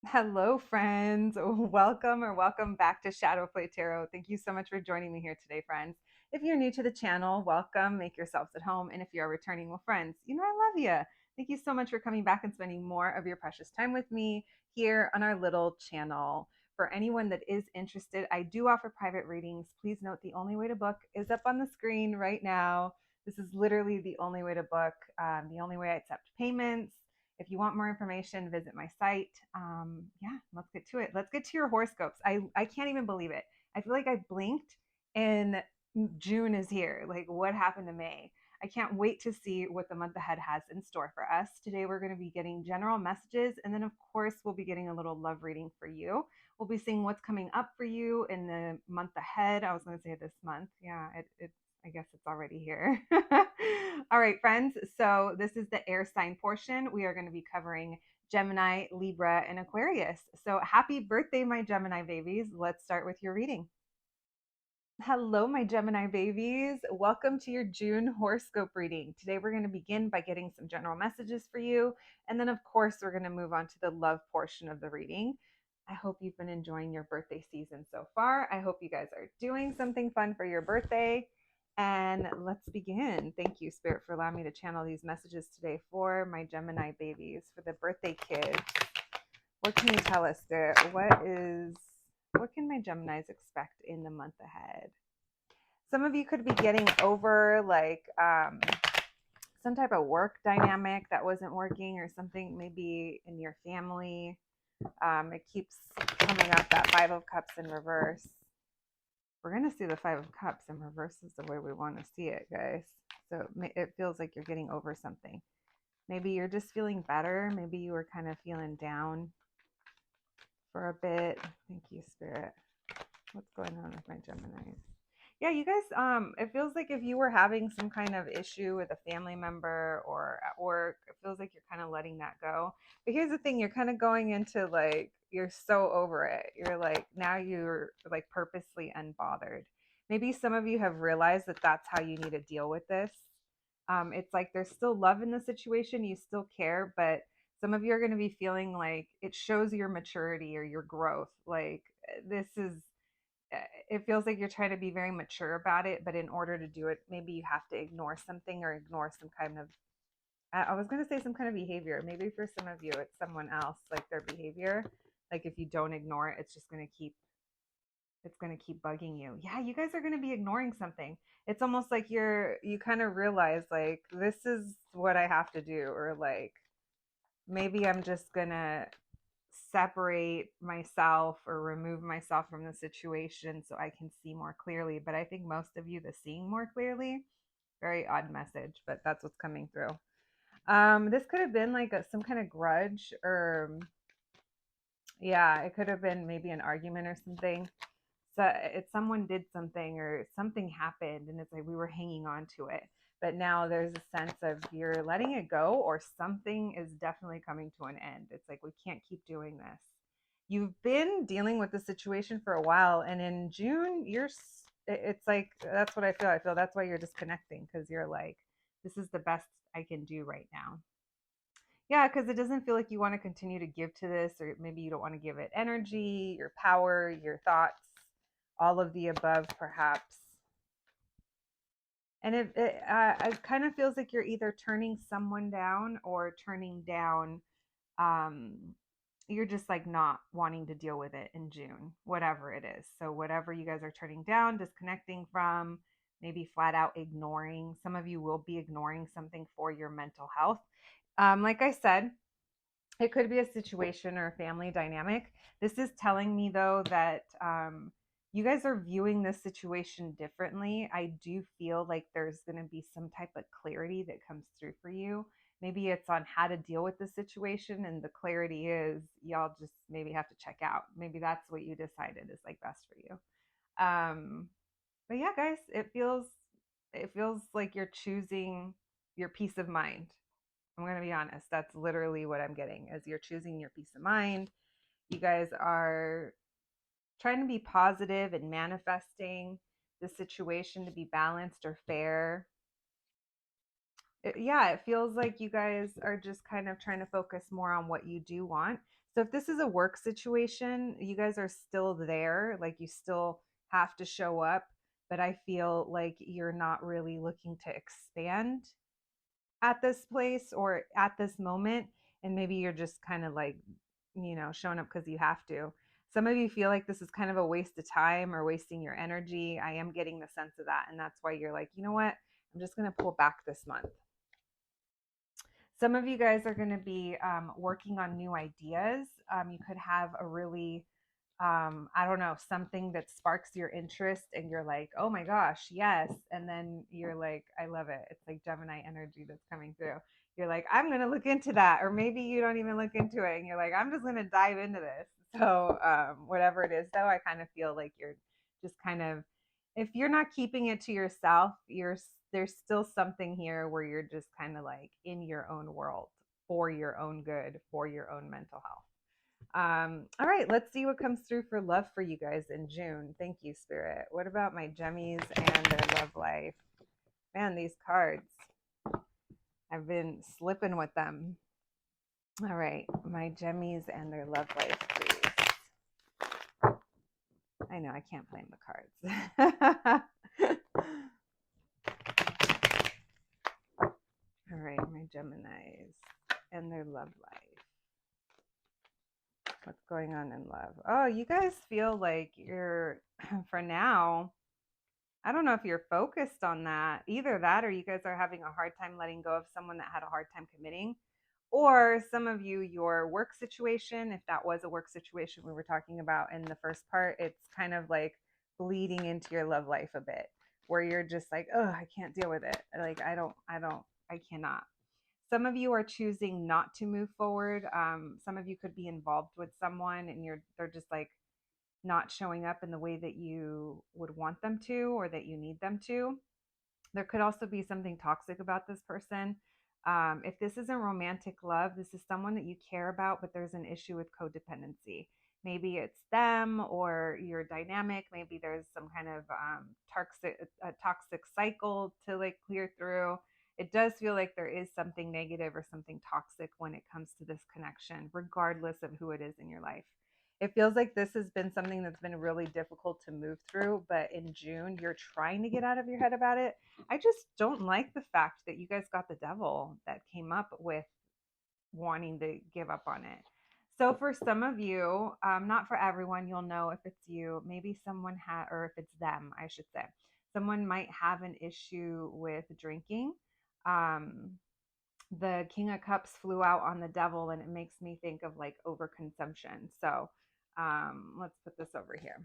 Hello, friends. Welcome or welcome back to Shadow Play Tarot. Thank you so much for joining me here today, friends. If you're new to the channel, welcome. Make yourselves at home. And if you're returning, well, friends, I love you. Thank you so much for coming back and spending more of your precious time with me here on our little channel. For anyone that is interested, I do offer private readings. Please note the only way to book is up on the screen right now. This is literally the only way to book, the only way I accept payments. If you want more information, visit my site. Yeah, let's get to it. Let's get to your horoscopes. I can't even believe it. I feel like I blinked and June is here. Like, what happened to May? I can't wait to see what the month ahead has in store for us. Today, we're going to be getting general messages. And then, of course, we'll be getting a little love reading for you. We'll be seeing what's coming up for you in the month ahead. I was going to say this month. Yeah, I guess it's already here. All right, friends. So, this is the air sign portion. We are going to be covering Gemini, Libra, and Aquarius. So, happy birthday, my Gemini babies. Let's start with your reading. Hello, my Gemini babies. Welcome to your June horoscope reading. Today, we're going to begin by getting some general messages for you. And then, of course, we're going to move on to the love portion of the reading. I hope you've been enjoying your birthday season so far. I hope you guys are doing something fun for your birthday. And let's begin. Thank you, Spirit, for allowing me to channel these messages today for my Gemini babies, for the birthday kids. What can you tell us, Spirit? What can my Geminis expect in the month ahead? Some of you could be getting over like some type of work dynamic that wasn't working, or something maybe in your family. It keeps coming up, that Five of Cups in reverse. We're going to see the Five of Cups in reverse is the way we want to see it, guys. So it feels like you're getting over something. Maybe you're just feeling better. Maybe you were kind of feeling down for a bit. Thank you, Spirit. What's going on with my Geminis? Yeah, you guys, it feels like if you were having some kind of issue with a family member or at work, it feels like you're kind of letting that go. But here's the thing, you're kind of going into like, you're so over it. You're like, now you're like purposely unbothered. Maybe some of you have realized that that's how you need to deal with this. It's like there's still love in the situation, you still care, but some of you are going to be feeling like it shows your maturity or your growth. Like, this is it feels like you're trying to be very mature about it, but in order to do it, maybe you have to ignore something or ignore some kind of, I was going to say some kind of behavior. Maybe for some of you, it's someone else, like their behavior. Like if you don't ignore it, it's going to keep bugging you. Yeah, you guys are going to be ignoring something. It's almost like you kind of realize like, this is what I have to do. Or like, maybe I'm just going to separate myself or remove myself from the situation so I can see more clearly. But I think most of you, the seeing more clearly, very odd message, but that's what's coming through. This could have been like some kind of grudge, or yeah, it could have been maybe an argument or something. So it's someone did something or something happened, and it's like we were hanging on to it. But now there's a sense of you're letting it go, or something is definitely coming to an end. It's like we can't keep doing this. You've been dealing with the situation for a while, and in June, it's like that's what I feel. I feel that's why you're disconnecting, because you're like, this is the best I can do right now. Yeah, because it doesn't feel like you want to continue to give to this, or maybe you don't want to give it energy, your power, your thoughts, all of the above, perhaps. And it kind of feels like you're either turning someone down or turning down, um, you're just like not wanting to deal with it in June, whatever it is. So, whatever you guys are turning down, disconnecting from, maybe flat out ignoring. Some of you will be ignoring something for your mental health. Like I said, it could be a situation or a family dynamic. This is telling me, though, that you guys are viewing this situation differently. I do feel like there's going to be some type of clarity that comes through for you. Maybe it's on how to deal with the situation, and the clarity is y'all just maybe have to check out. Maybe that's what you decided is like best for you. But yeah, guys, it feels like you're choosing your peace of mind. I'm going to be honest. That's literally what I'm getting, as you're choosing your peace of mind. You guys are trying to be positive and manifesting the situation to be balanced or fair. Yeah, it feels like you guys are just kind of trying to focus more on what you do want. So if this is a work situation, you guys are still there, like you still have to show up, but I feel like you're not really looking to expand at this place or at this moment. And maybe you're just kind of like, showing up because you have to. Some of you feel like this is kind of a waste of time or wasting your energy. I am getting the sense of that. And that's why you're like, you know what? I'm just going to pull back this month. Some of you guys are going to be working on new ideas. You could have a really, I don't know, something that sparks your interest and you're like, oh my gosh, yes. And then you're like, I love it. It's like Gemini energy that's coming through. You're like, I'm going to look into that. Or maybe you don't even look into it and you're like, I'm just going to dive into this. So, whatever it is, though, I kind of feel like you're just kind of, if you're not keeping it to yourself, there's still something here where you're just kind of like in your own world for your own good, for your own mental health. All right, let's see what comes through for love for you guys in June. Thank you, Spirit. What about my Gemmies and their love life? Man, these cards, I've been slipping with them. All right, my Gemmies and their love life, please. I know I can't blame the cards. All right, my Geminis and their love life. What's going on in love? Oh, you guys feel like you're, for now, I don't know if you're focused on that. Either that or you guys are having a hard time letting go of someone that had a hard time committing. Or some of you, your work situation, if that was a work situation we were talking about in the first part, it's kind of like bleeding into your love life a bit, where you're just like, oh, I can't deal with it. Like, I cannot. Some of you are choosing not to move forward. Some of you could be involved with someone and they're just like not showing up in the way that you would want them to or that you need them to. There could also be something toxic about this person. If this isn't romantic love, this is someone that you care about, but there's an issue with codependency. Maybe it's them or your dynamic. Maybe there's some kind of toxic cycle to like clear through. It does feel like there is something negative or something toxic when it comes to this connection, regardless of who it is in your life. It feels like this has been something that's been really difficult to move through, but in June, you're trying to get out of your head about it. I just don't like the fact that you guys got the devil that came up with wanting to give up on it. So for some of you, not for everyone, you'll know if it's you. Maybe someone had, or if it's them, I should say. Someone might have an issue with drinking. Um, the King of Cups flew out on the devil, and it makes me think of like overconsumption. So let's put this over here.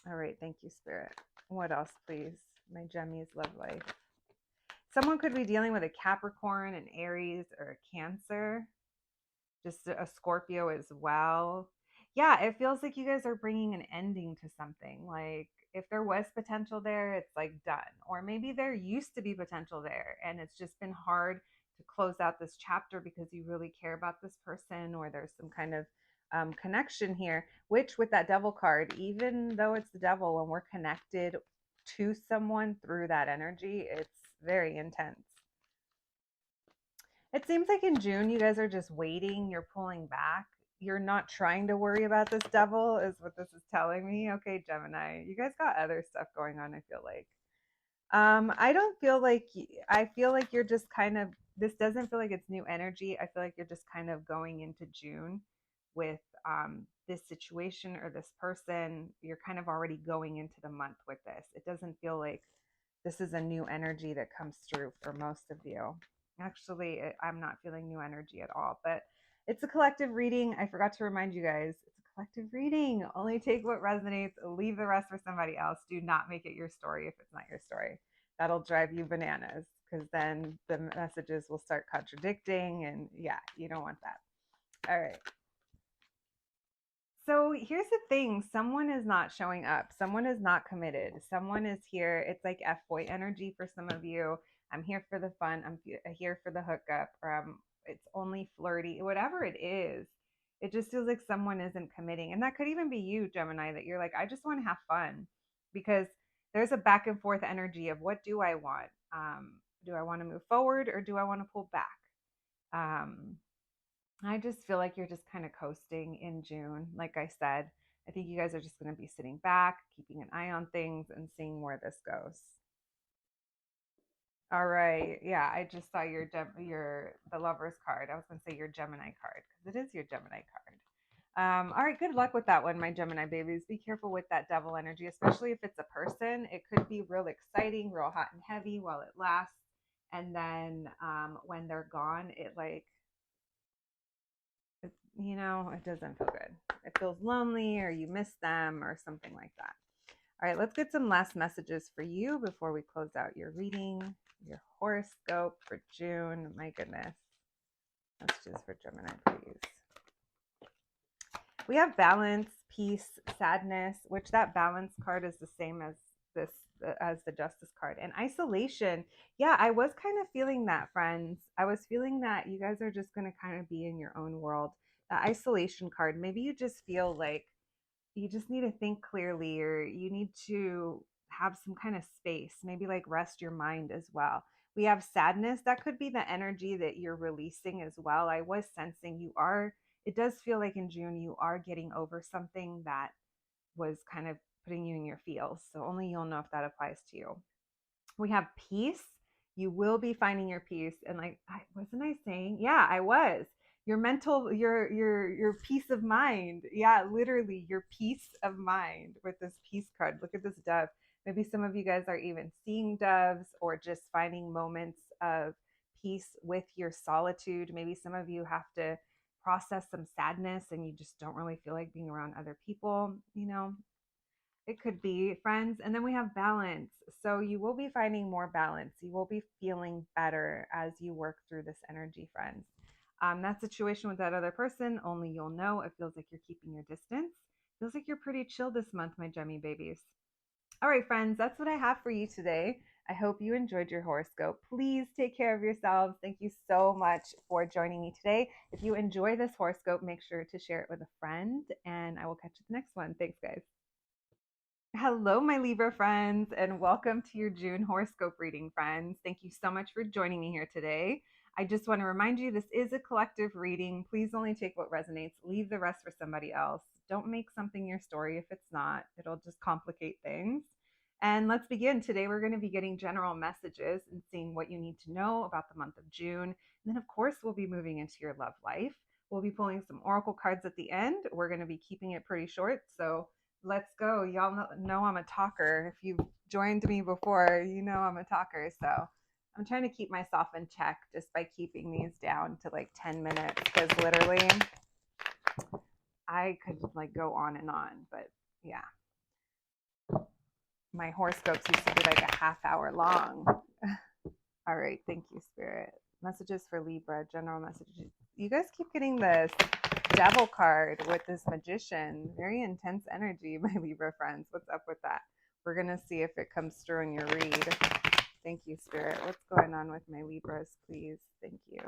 All right, thank you, Spirit. What else, please? My Gemmy's love life. Someone could be dealing with a Capricorn, an Aries, or a Cancer, just a Scorpio as well. Yeah, it feels like you guys are bringing an ending to something. Like if there was potential there, it's like done. Or maybe there used to be potential there and it's just been hard to close out this chapter because you really care about this person or there's some kind of connection here, which with that devil card, even though it's the devil, when we're connected to someone through that energy, it's very intense. It seems like in June, you guys are just waiting, you're pulling back. You're not trying to worry about this devil, is what this is telling me. Okay, Gemini, you guys got other stuff going on, I feel like. I don't feel like, I feel like you're just kind of, this doesn't feel like it's new energy. I feel like you're just kind of going into June with this situation or this person. You're kind of already going into the month with this. It doesn't feel like this is a new energy that comes through for most of you. Actually, I'm not feeling new energy at all, but it's a collective reading. I forgot to remind you guys, it's a collective reading. Only take what resonates, leave the rest for somebody else. Do not make it your story if it's not your story. That'll drive you bananas because then the messages will start contradicting. And yeah, you don't want that. All right. So here's the thing, someone is not showing up. Someone is not committed. Someone is here. It's like F-boy energy for some of you. I'm here for the fun. I'm here for the hookup. It's only flirty, whatever it is. It just feels like someone isn't committing. And that could even be you, Gemini, that you're like, I just want to have fun because there's a back and forth energy of what do I want? Do I want to move forward or do I want to pull back? I just feel like you're just kind of coasting in June. Like I said, I think you guys are just going to be sitting back, keeping an eye on things and seeing where this goes. All right. Yeah, I just saw your the Lover's card. I was going to say your Gemini card because it is your Gemini card. All right, good luck with that one, my Gemini babies. Be careful with that devil energy, especially if it's a person. It could be real exciting, real hot and heavy while it lasts. And then when they're gone, it doesn't feel good. It feels lonely or you miss them or something like that. All right, let's get some last messages for you before we close out your reading, your horoscope for June. My goodness. Messages for Gemini, please. We have balance, peace, sadness, which that balance card is the same as this as the justice card, and isolation. Yeah, I was kind of feeling that, friends. I was feeling that you guys are just going to kind of be in your own world. The isolation card, maybe you just feel like you just need to think clearly, or you need to have some kind of space, maybe like rest your mind as well. We have sadness. That could be the energy that you're releasing as well. I was sensing it does feel like in June you are getting over something that was kind of putting you in your feels. So only you'll know if that applies to you. We have peace. You will be finding your peace. And like, wasn't I saying? Yeah, I was. Your mental, your peace of mind. Yeah, literally your peace of mind with this peace card. Look at this dove. Maybe some of you guys are even seeing doves or just finding moments of peace with your solitude. Maybe some of you have to process some sadness and you just don't really feel like being around other people. It could be friends. And then we have balance. So you will be finding more balance. You will be feeling better as you work through this energy, friends. That situation with that other person, only you'll know. It feels like you're keeping your distance. Feels like you're pretty chill this month, my Gemmy babies. All right, friends, that's what I have for you today. I hope you enjoyed your horoscope. Please take care of yourselves. Thank you so much for joining me today. If you enjoy this horoscope, make sure to share it with a friend, and I will catch you at the next one. Thanks, guys. Hello, my Libra friends, and welcome to your June horoscope reading, friends. Thank you so much for joining me here today. I just want to remind you this is a collective reading. Please only take what resonates, leave the rest for somebody else. Don't make something your story if it's not, it'll just complicate things. And let's begin. Today, we're going to be getting general messages and seeing what you need to know about the month of June. And then, of course, we'll be moving into your love life. We'll be pulling some oracle cards at the end. We're going to be keeping it pretty short. So, let's go. Y'all know I'm a talker. If you've joined me before, you know I'm a talker. So I'm trying to keep myself in check just by keeping these down to like 10 minutes because literally I could like go on and on. But yeah, my horoscopes used to be like a half hour long. All right. Thank you, Spirit. Messages for Libra, general messages. You guys keep getting this devil card with this magician. Very intense energy, my Libra friends. What's up with that? We're going to see if it comes through in your read. Thank you, Spirit. What's going on with my Libras, please? Thank you.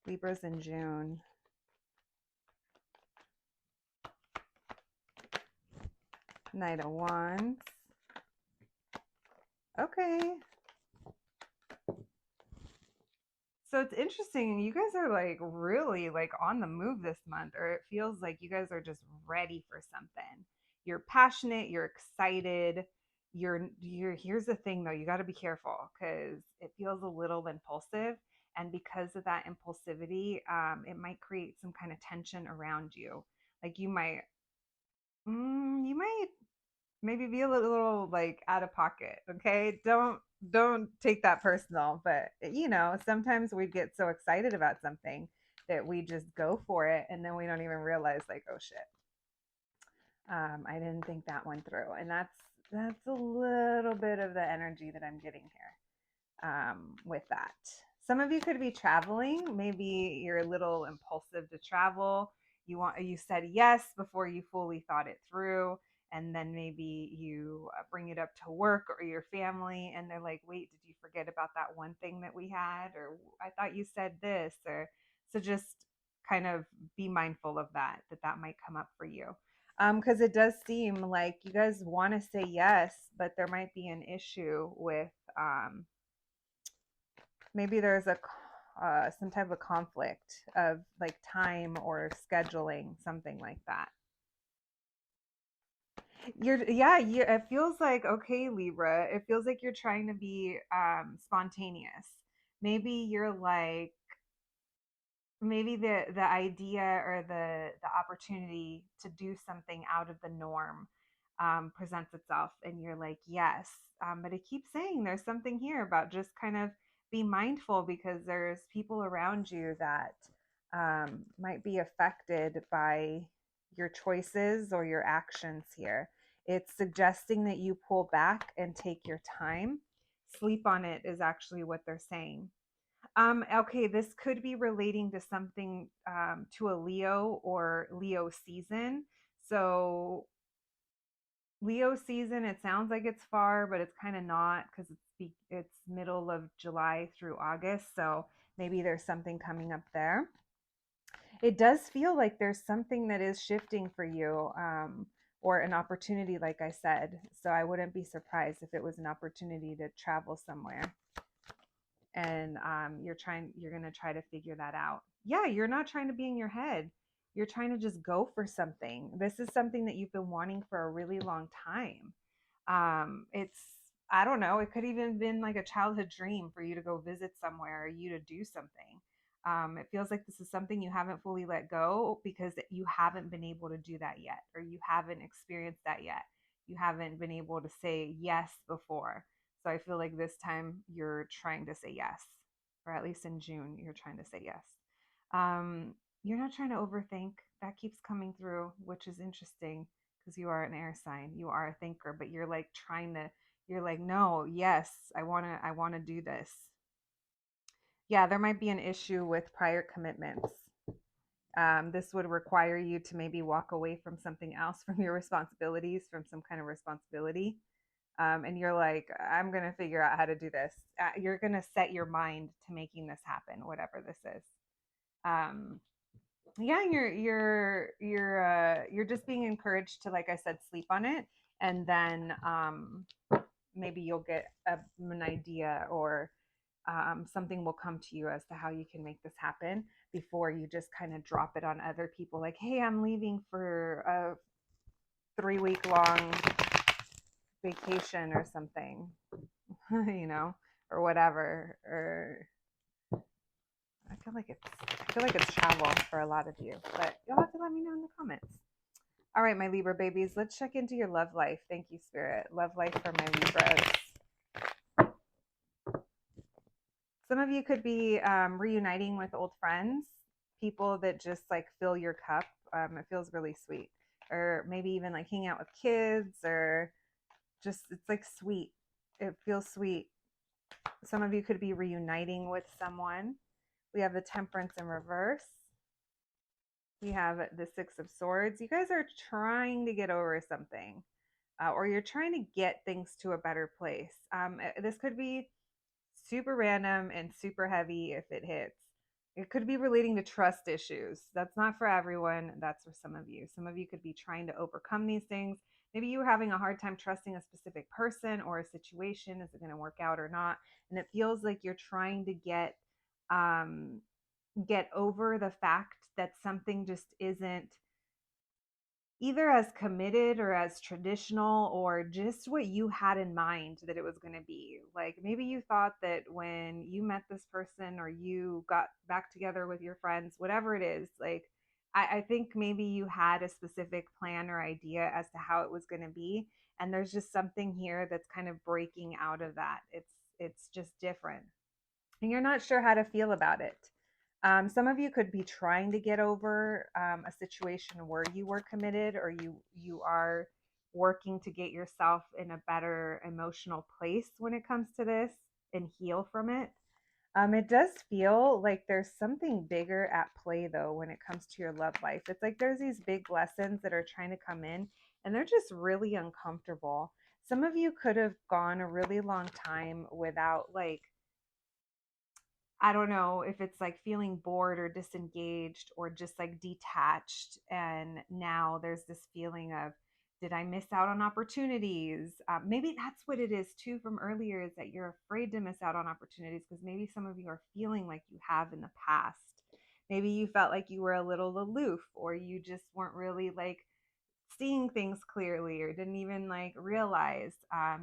Libras in June. Knight of Wands. Okay. So it's interesting. You guys are like really like on the move this month, or it feels like you guys are just ready for something. You're passionate, you're excited. Here's the thing though, you got to be careful because it feels a little impulsive. And because of that impulsivity, it might create some kind of tension around you. Like you might maybe be a little like out of pocket. Okay, don't take that personal, but sometimes we get so excited about something that we just go for it and then we don't even realize like, oh shit, I didn't think that one through. And that's a little bit of the energy that I'm getting here with that. Some of you could be traveling. Maybe you're a little impulsive to travel. You said yes before you fully thought it through, and then maybe you bring it up to work or your family, and they're like, "Wait, did you forget about that one thing that we had?" Or "I thought you said this." Or so just kind of be mindful of that might come up for you. Because it does seem like you guys want to say yes, but there might be an issue with maybe there's some type of conflict of like time or scheduling, something like that. It feels like, okay, Libra, it feels like you're trying to be spontaneous. Maybe you're like, maybe the idea or the opportunity to do something out of the norm presents itself, and you're like, yes. But it keeps saying there's something here about just kind of be mindful, because there's people around you that might be affected by your choices or your actions here. It's suggesting that you pull back and take your time. Sleep on it is actually what they're saying. Okay, this could be relating to something, to a Leo or Leo season. So Leo season, it sounds like it's far, but it's kind of not, because it's middle of July through August. So maybe there's something coming up there. It does feel like there's something that is shifting for you, or an opportunity, like I said. So I wouldn't be surprised if it was an opportunity to travel somewhere, and you're going to try to figure that out. Yeah, you're not trying to be in your head. You're trying to just go for something. This is something that you've been wanting for a really long time. It's, I don't know, it could even been like a childhood dream for you to go visit somewhere, or you to do something. It feels like this is something you haven't fully let go, because you haven't been able to do that yet, or you haven't experienced that yet. You haven't been able to say yes before. So I feel like this time you're trying to say yes, or at least in June, you're trying to say yes. You're not trying to overthink. That keeps coming through, which is interesting, because you are an air sign. You are a thinker, but you're like trying to, you're like, no, yes, I want to do this. Yeah, there might be an issue with prior commitments. This would require you to maybe walk away from something else, from your responsibilities, from some kind of responsibility. And you're like, I'm going to figure out how to do this. You're going to set your mind to making this happen, whatever this is. Um, yeah, you're just being encouraged to, like I said, sleep on it, and then maybe you'll get an idea, or something will come to you as to how you can make this happen, before you just kind of drop it on other people, like, hey, I'm leaving for a 3 week long vacation or something, you know, or whatever. Or I feel like it's travel for a lot of you, but you'll have to let me know in the comments. All right, my Libra babies, let's check into your love life. Thank you, Spirit. Love life for my Libras. Some of you could be reuniting with old friends, people that just like fill your cup. It feels really sweet. Or maybe even like hang out with kids, or just, it's like sweet. It feels sweet. Some of you could be reuniting with someone. We have the Temperance in reverse. We have the Six of Swords. You guys are trying to get over something, or you're trying to get things to a better place. This could be super random and super heavy if it hits. It could be relating to trust issues. That's not for everyone. That's for some of you. Some of you could be trying to overcome these things. Maybe you were having a hard time trusting a specific person or a situation. Is it going to work out or not? And it feels like you're trying to um, get over the fact that something just isn't either as committed or as traditional, or just what you had in mind that it was going to be. Like, maybe you thought that when you met this person, or you got back together with your friends, whatever it is, like, I think maybe you had a specific plan or idea as to how it was going to be. And there's just something here that's kind of breaking out of that. It's just different, and you're not sure how to feel about it. Some of you could be trying to get over a situation where you were committed, or you are working to get yourself in a better emotional place when it comes to this, and heal from it. It does feel like there's something bigger at play, though, when it comes to your love life. It's like there's these big lessons that are trying to come in, and they're just really uncomfortable. Some of you could have gone a really long time without, like, I don't know if it's like feeling bored or disengaged, or just like detached. And now there's this feeling of Did I miss out on opportunities? Maybe that's what it is too from earlier, is that you're afraid to miss out on opportunities because maybe some of you are feeling like you have in the past. Maybe you felt like you were a little aloof, or you just weren't really like seeing things clearly, or didn't even like realize.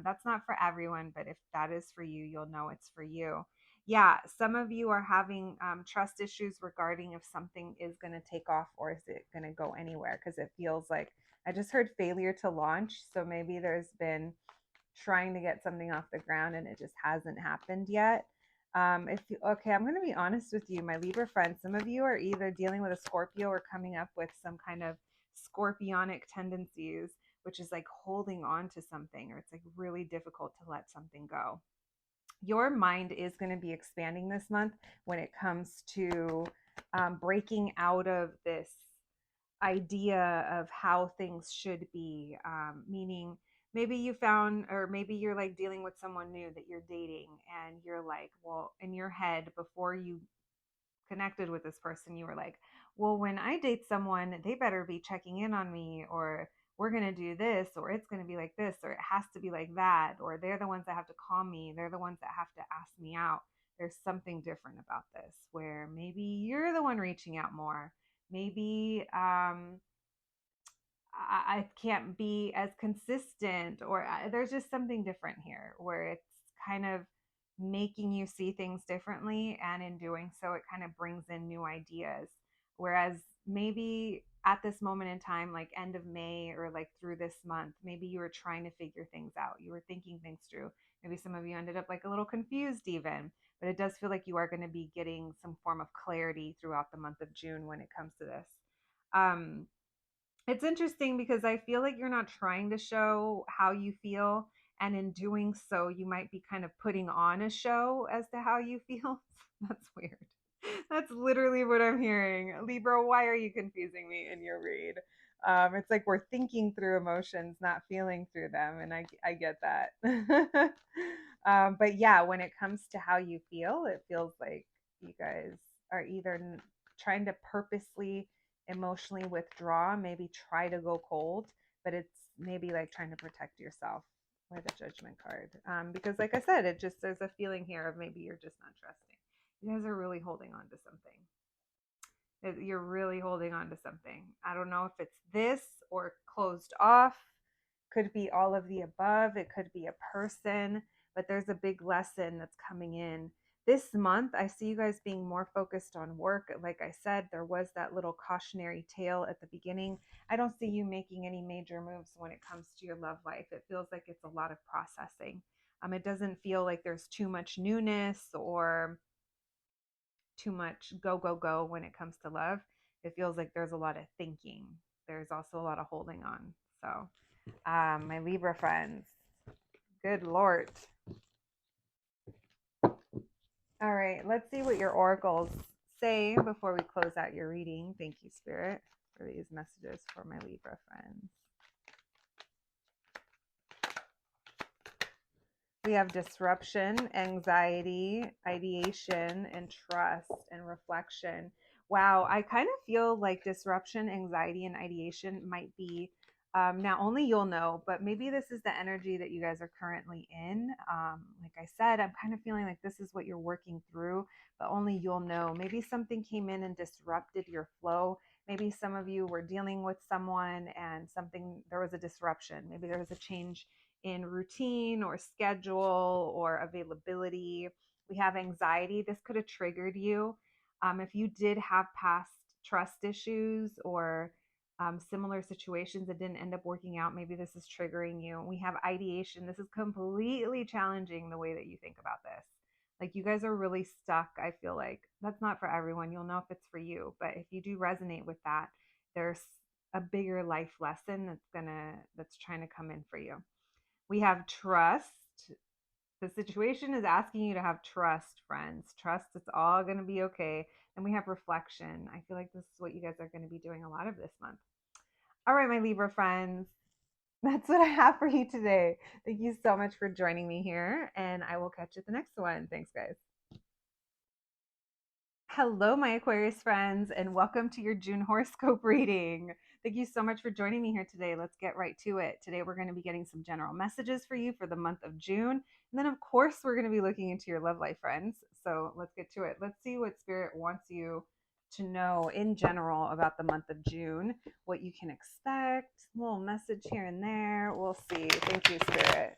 That's not for everyone, but if that is for you, you'll know it's for you. Yeah, some of you are having trust issues regarding if something is going to take off or is it going to go anywhere, because it feels like, I just heard failure to launch. So maybe there's been trying to get something off the ground and it just hasn't happened yet. If you, okay, I'm going to be honest with you, my Libra friends. Some of you are either dealing with a Scorpio or coming up with some kind of scorpionic tendencies, which is like holding on to something, or it's like really difficult to let something go. Your mind is going to be expanding this month when it comes to breaking out of this idea of how things should be, meaning maybe you found, or maybe you're like dealing with someone new that you're dating, and you're like, well, in your head before you connected with this person, you were like, well, when I date someone, they better be checking in on me, or we're going to do this, or it's going to be like this, or it has to be like that, or they're the ones that have to call me, they're the ones that have to ask me out. There's something different about this, where maybe you're the one reaching out more. Maybe I can't be as consistent, or there's just something different here where it's kind of making you see things differently. And in doing so, it kind of brings in new ideas. Whereas maybe at this moment in time, like end of May or like through this month, maybe you were trying to figure things out. You were thinking things through. Maybe some of you ended up like a little confused even, but it does feel like you are going to be getting some form of clarity throughout the month of June when it comes to this. Um, it's interesting because I feel like you're not trying to show how you feel. And in doing so, you might be kind of putting on a show as to how you feel. That's weird. That's literally what I'm hearing. Libra, why are you confusing me in your read? It's like we're thinking through emotions, not feeling through them. And I get that. But yeah, when it comes to how you feel, it feels like you guys are either trying to purposely emotionally withdraw, maybe try to go cold, but it's maybe like trying to protect yourself with a Judgment card. Because like I said, it just, there's a feeling here of maybe you're just not trusting. You guys are really holding on to something. You're really holding on to something. I don't know if it's this or closed off. Could be all of the above. It could be a person, but there's a big lesson that's coming in this month. I see you guys being more focused on work. Like I said, there was that little cautionary tale at the beginning. I don't see you making any major moves when it comes to your love life. It feels like it's a lot of processing. It doesn't feel like there's too much newness or too much go, go, go when it comes to love. It feels like there's a lot of thinking. There's also a lot of holding on. So, my Libra friends, good Lord. All right, let's see what your oracles say before we close out your reading. Thank you, Spirit, for these messages for my Libra friends. We have disruption, anxiety, ideation, and trust and reflection. Wow, I kind of feel like disruption, anxiety, and ideation might be, now only you'll know, but maybe this is the energy that you guys are currently in. Like I said, I'm kind of feeling like this is what you're working through, but only you'll know. Maybe something came in and disrupted your flow. Maybe some of you were dealing with someone and there was a disruption. Maybe there was a change in routine or schedule or availability. We have anxiety. This could have triggered you. If you did have past trust issues or similar situations that didn't end up working out, maybe this is triggering you. We have ideation. This is completely challenging the way that you think about this. Like you guys are really stuck. I feel like that's not for everyone. You'll know if it's for you. But if you do resonate with that, there's a bigger life lesson that's trying to come in for you. We have trust. The situation is asking you to have trust, friends. Trust it's all going to be okay. And we have reflection. I feel like this is what you guys are going to be doing a lot of this month. All right, my Libra friends, that's what I have for you today. Thank you so much for joining me here, and I will catch you at the next one. Thanks, guys. Hello, my Aquarius friends, and welcome to your June horoscope reading. Thank you so much for joining me here today. Let's get right to it. Today, we're going to be getting some general messages for you for the month of June. And then, of course, we're going to be looking into your love life, friends. So let's get to it. Let's see what Spirit wants you to know in general about the month of June, what you can expect, a little message here and there. We'll see. Thank you, Spirit,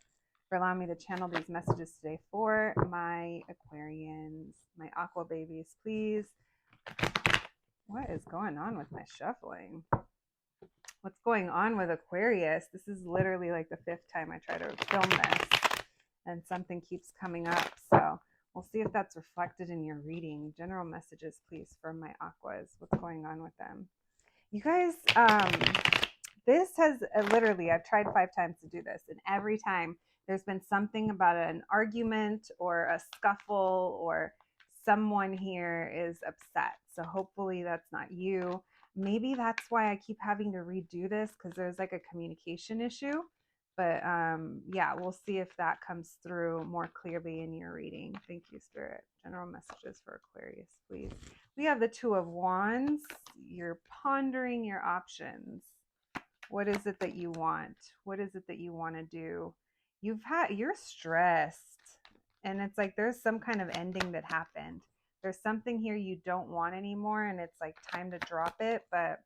for allowing me to channel these messages today for my Aquarians, my Aqua babies, please. What is going on with my shuffling? What's going on with Aquarius? This is literally like the 5th time I try to film this and something keeps coming up. So we'll see if that's reflected in your reading. General messages, please, from my Aquas. What's going on with them? You guys, this has literally, I've tried 5 times to do this, and every time there's been something about an argument or a scuffle, or someone here is upset. So hopefully that's not you. Maybe that's why I keep having to redo this, because there's like a communication issue. But yeah, we'll see if that comes through more clearly in your reading. Thank you, Spirit. General messages for Aquarius, please. We have the 2 of Wands. You're pondering your options. What is it that you want? What is it that you want to do? You're stressed. And it's like there's some kind of ending that happened. There's something here you don't want anymore, and it's like time to drop it. But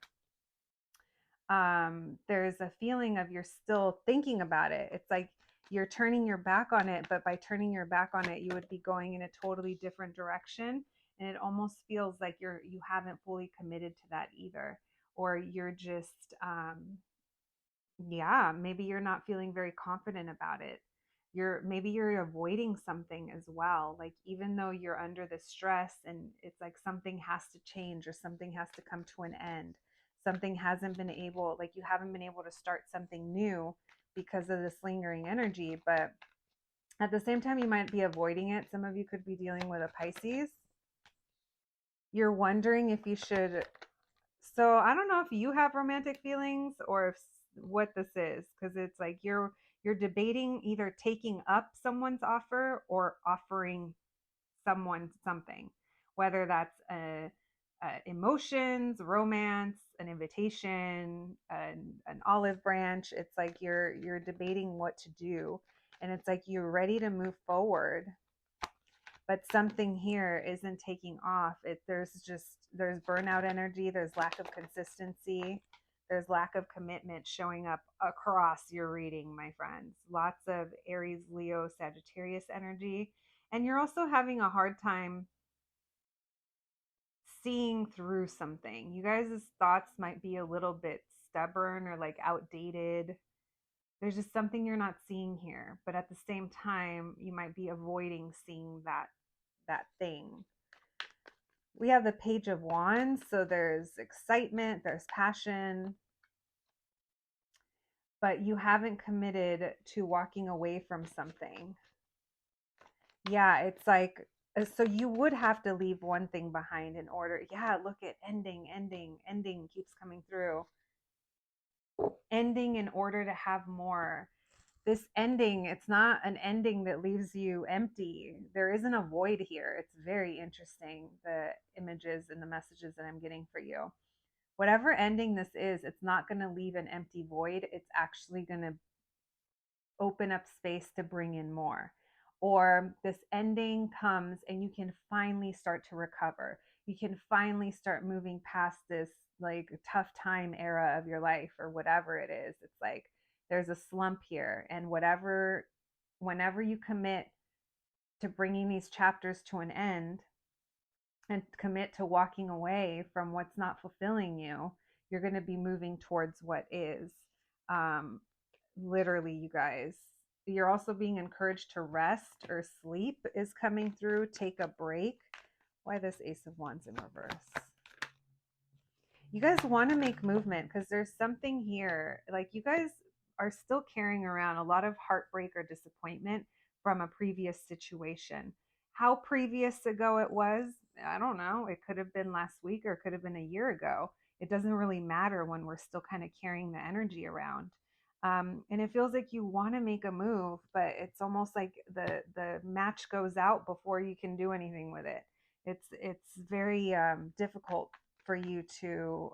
there's a feeling of you're still thinking about it. It's like you're turning your back on it, but by turning your back on it, you would be going in a totally different direction. And it almost feels like you haven't fully committed to that either. Or you're just, yeah, maybe you're not feeling very confident about it. Maybe you're avoiding something as well. Like, even though you're under the stress and it's like something has to change or something has to come to an end, something hasn't been able, like you haven't been able to start something new because of this lingering energy. But at the same time, you might be avoiding it. Some of you could be dealing with a Pisces. You're wondering if you should. So I don't know if you have romantic feelings or if what this is, because it's like you're debating either taking up someone's offer or offering someone something, whether that's emotions, romance, an invitation, an olive branch. It's like you're debating what to do, and it's like you're ready to move forward, but something here isn't taking off. There's burnout energy, there's lack of consistency, there's lack of commitment showing up across your reading, my friends. Lots of Aries, Leo, Sagittarius energy. And you're also having a hard time seeing through something. You guys' thoughts might be a little bit stubborn or like outdated. There's just something you're not seeing here, but at the same time, you might be avoiding seeing that thing. We have the Page of Wands, so there's excitement, there's passion, but you haven't committed to walking away from something. Yeah, it's like, so you would have to leave one thing behind in order. Yeah, look at ending keeps coming through. Ending in order to have more. This ending, it's not an ending that leaves you empty. There isn't a void here. It's very interesting, the images and the messages that I'm getting for you. Whatever ending this is, it's not going to leave an empty void. It's actually going to open up space to bring in more. Or this ending comes and you can finally start to recover. You can finally start moving past this like tough time era of your life or whatever it is. It's like there's a slump here, and whenever you commit to bringing these chapters to an end and commit to walking away from what's not fulfilling you, you're going to be moving towards what is. Literally, you guys, you're also being encouraged to rest or sleep is coming through. Take a break. Why this Ace of Wands in reverse? You guys want to make movement because there's something here. Like, you guys are still carrying around a lot of heartbreak or disappointment from a previous situation. How previous ago it was, I don't know. It could have been last week or it could have been a year ago. It doesn't really matter when we're still kind of carrying the energy around. And it feels like you want to make a move, but it's almost like the match goes out before you can do anything with it. It's very difficult for you to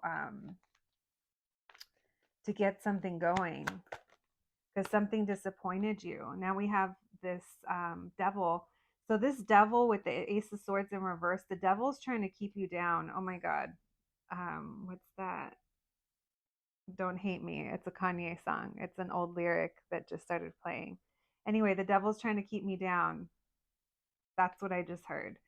to get something going because something disappointed you. Now we have this devil. So this devil with the Ace of Swords in reverse, the devil's trying to keep you down. Oh my God. What's that? Don't Hate Me. It's a Kanye song. It's an old lyric that just started playing. Anyway, the devil's trying to keep me down. That's what I just heard.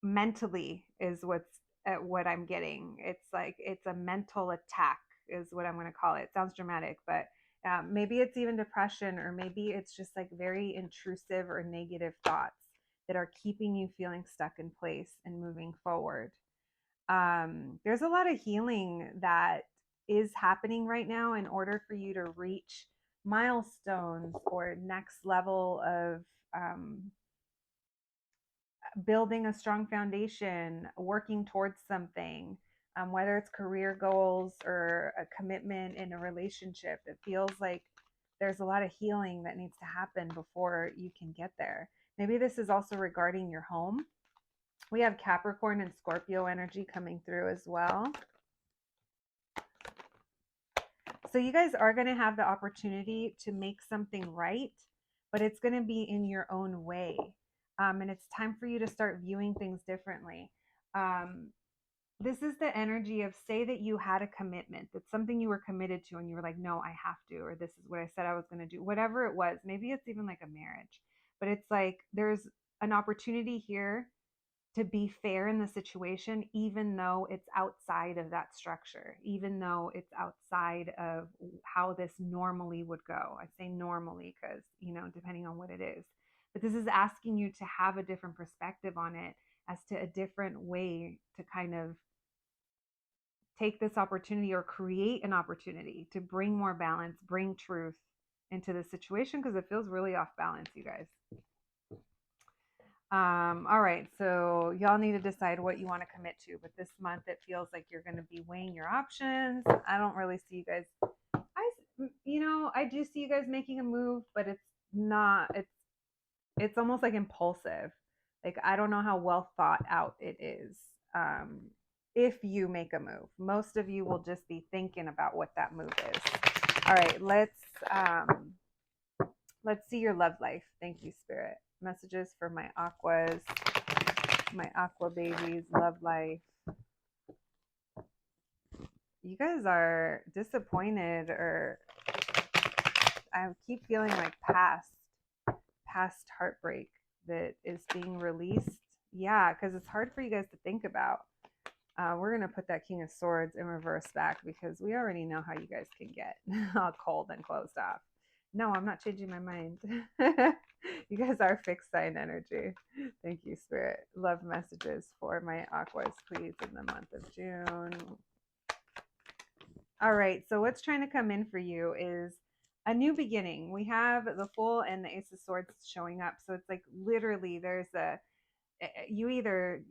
Mentally is what I'm getting. It's like it's a mental attack is what I'm going to call it. It sounds dramatic, but maybe it's even depression, or maybe it's just like very intrusive or negative thoughts that are keeping you feeling stuck in place and moving forward. There's a lot of healing that is happening right now in order for you to reach milestones or next level of building a strong foundation, working towards something, whether it's career goals or a commitment in a relationship. It feels like there's a lot of healing that needs to happen before you can get there. Maybe this is also regarding your home. We have Capricorn and Scorpio energy coming through as well. So you guys are going to have the opportunity to make something right, but it's going to be in your own way. And it's time for you to start viewing things differently. This is the energy of, say that you had a commitment, that's something you were committed to and you were like, no, I have to, or this is what I said I was going to do, whatever it was. Maybe it's even like a marriage, but it's like there's an opportunity here to be fair in the situation, even though it's outside of that structure, even though it's outside of how this normally would go. I say normally because, depending on what it is. But this is asking you to have a different perspective on it as to a different way to kind of take this opportunity or create an opportunity to bring more balance, bring truth into the situation, because it feels really off balance, you guys. All right, so y'all need to decide what you want to commit to, but this month it feels like you're going to be weighing your options. I don't really see you guys. I do see you guys making a move, but it's not. It's almost like impulsive. Like I don't know how well thought out it is. If you make a move, most of you will just be thinking about what that move is. All right, let's see your love life. Thank you, Spirit. Messages for my aquas, my aqua babies, love life. You guys are disappointed, or I keep feeling like past heartbreak that is being released. Yeah, because it's hard for you guys to think about. We're going to put that King of Swords in reverse back because we already know how you guys can get all cold and closed off. No, I'm not changing my mind. You guys are fixed sign energy. Thank you, Spirit. Love messages for my aquas, please, in the month of June. All right, so what's trying to come in for you is a new beginning. We have the Fool and the Ace of Swords showing up. So it's like literally you either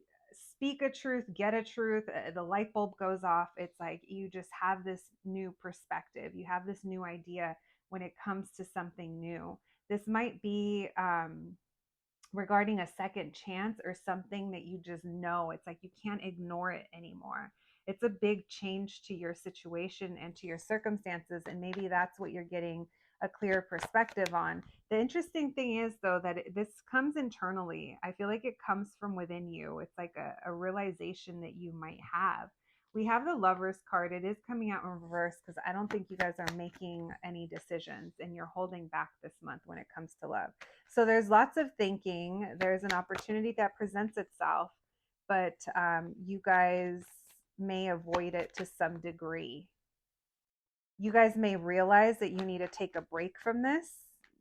speak a truth, get a truth, the light bulb goes off. It's like you just have this new perspective. You have this new idea when it comes to something new. This might be regarding a second chance or something that you just know. It's like you can't ignore it anymore. It's a big change to your situation and to your circumstances. And maybe that's what you're getting a clear perspective on. The interesting thing is, though, that this comes internally. I feel like it comes from within you. It's like a realization that you might have. We have the Lovers card. It is coming out in reverse because I don't think you guys are making any decisions and you're holding back this month when it comes to love. So there's lots of thinking. There's an opportunity that presents itself, but you guys may avoid it to some degree. You guys may realize that you need to take a break from this,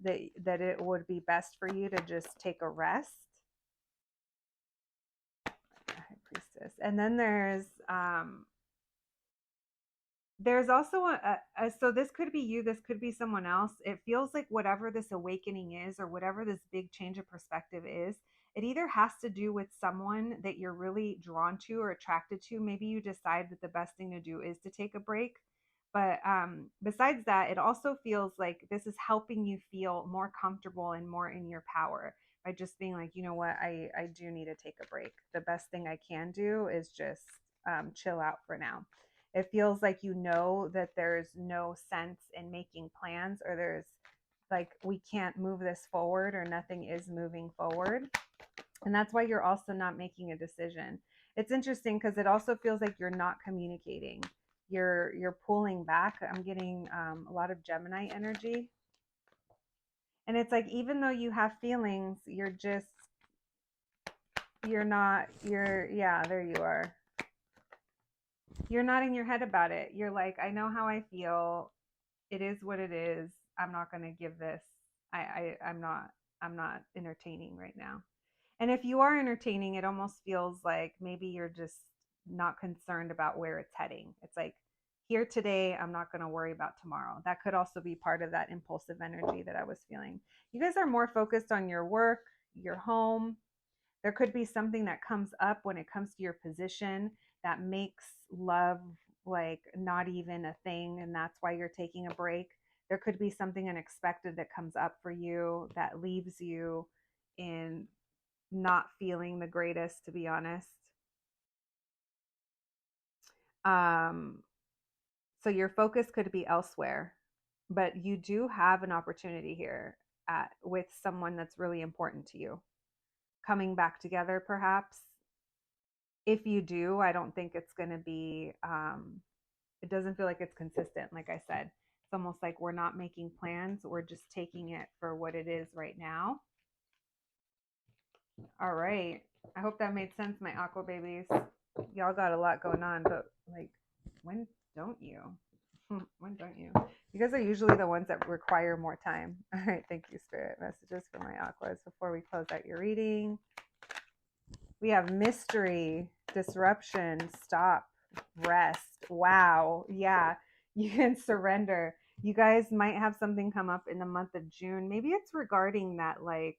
that it would be best for you to just take a rest. High Priestess. And then there's also so this could be you, this could be someone else. It feels like whatever this awakening is, or whatever this big change of perspective is, it either has to do with someone that you're really drawn to or attracted to. Maybe you decide that the best thing to do is to take a break. But besides that, it also feels like this is helping you feel more comfortable and more in your power by just being like, you know what, I do need to take a break. The best thing I can do is just chill out for now. It feels like you know that there's no sense in making plans, or there's like we can't move this forward, or nothing is moving forward. And that's why you're also not making a decision. It's interesting because it also feels like you're not communicating. You're pulling back. I'm getting a lot of Gemini energy. And it's like, even though you have feelings, you're not, yeah, there you are. You're not in your head about it. You're like, I know how I feel. It is what it is. I'm not going to give this. I'm not entertaining right now. And if you are entertaining, it almost feels like maybe you're just not concerned about where it's heading. It's like, here today, I'm not going to worry about tomorrow. That could also be part of that impulsive energy that I was feeling. You guys are more focused on your work, your home. There could be something that comes up when it comes to your position that makes love like not even a thing, and that's why you're taking a break. There could be something unexpected that comes up for you that leaves you in not feeling the greatest, to be honest. Um, so your focus could be elsewhere, but you do have an opportunity here with someone that's really important to you. Coming back together, perhaps. If you do, I don't think it's going to be, it doesn't feel like it's consistent. Like I said, it's almost like we're not making plans. We're just taking it for what it is right now. All right. I hope that made sense, my aqua babies. Y'all got a lot going on, but like, when don't you? When don't you? You guys are usually the ones that require more time. All right. Thank you, Spirit. Messages for my aquas before we close out your reading. We have mystery, disruption, stop, rest. Wow. Yeah. You can surrender. You guys might have something come up in the month of June. Maybe it's regarding that, like,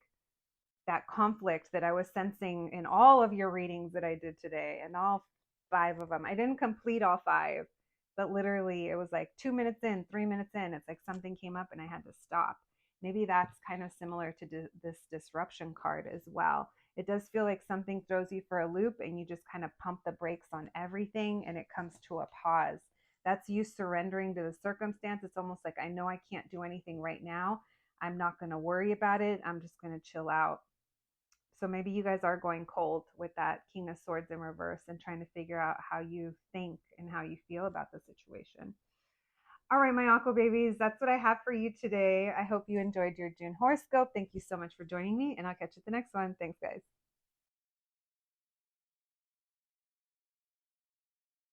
that conflict that I was sensing in all of your readings that I did today, and all 5 of them. I didn't complete all 5, but literally it was like 2 minutes in, 3 minutes in, it's like something came up and I had to stop. Maybe that's kind of similar to this disruption card as well. It does feel like something throws you for a loop and you just kind of pump the brakes on everything and it comes to a pause. That's you surrendering to the circumstance. It's almost like, I know I can't do anything right now. I'm not going to worry about it. I'm just going to chill out. So maybe you guys are going cold with that King of Swords in reverse and trying to figure out how you think and how you feel about the situation. All right, my Aqua babies, that's what I have for you today. I hope you enjoyed your June horoscope. Thank you so much for joining me, and I'll catch you at the next one. Thanks, guys.